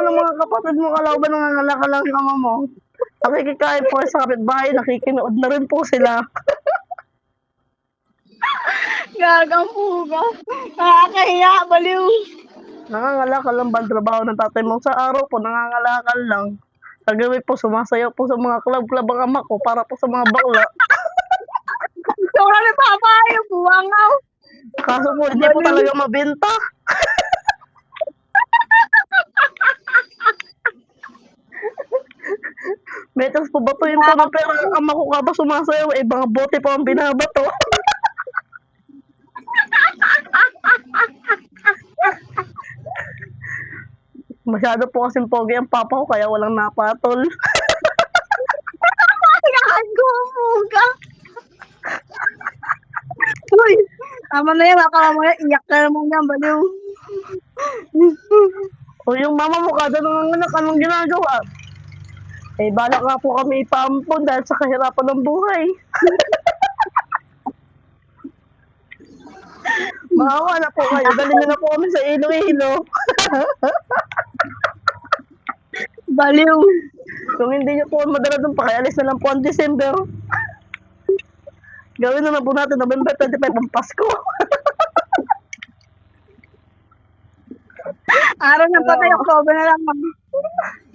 ng mga kapatid mo, kala ko ba nangangalakal lang yung ama mo? Nakikikain po sa kapitbahay, nakikinood na rin po sila. Gagang puga. Nakakahiya, baliw. Nangangalakal lang ba ang trabaho ng tatay mo? Sa araw po, nangangalakal lang. Sa gabi po, sumasayaw po sa mga club-club ang ama ko para po sa mga bakla. Ikaw na ni Papa, yung buwangaw. Kaso po, hindi po talaga mabenta. Metas po batuin po ng pera ang ama ko kaba sumasayaw, eh, mga bote po ang binabato. Masyado po kasing pogi ang papa ko, kaya walang napatol. Gagang puga. Uy, tama na yan, akala mo yan, iyak na naman yan, baliw. O yung mama mo kada nanganganak, anong ginagawa? Eh, balak nga po kami ipampun dahil sa kahirapan ng buhay. Maawa na po kayo, dali nyo na po kami sa Iloilo. Baliw. Kung hindi nyo po madala doon, pakialis na lang po ang December. Gawin na lang po natin November 25 ang Pasko. Araw ng patay, October na lang.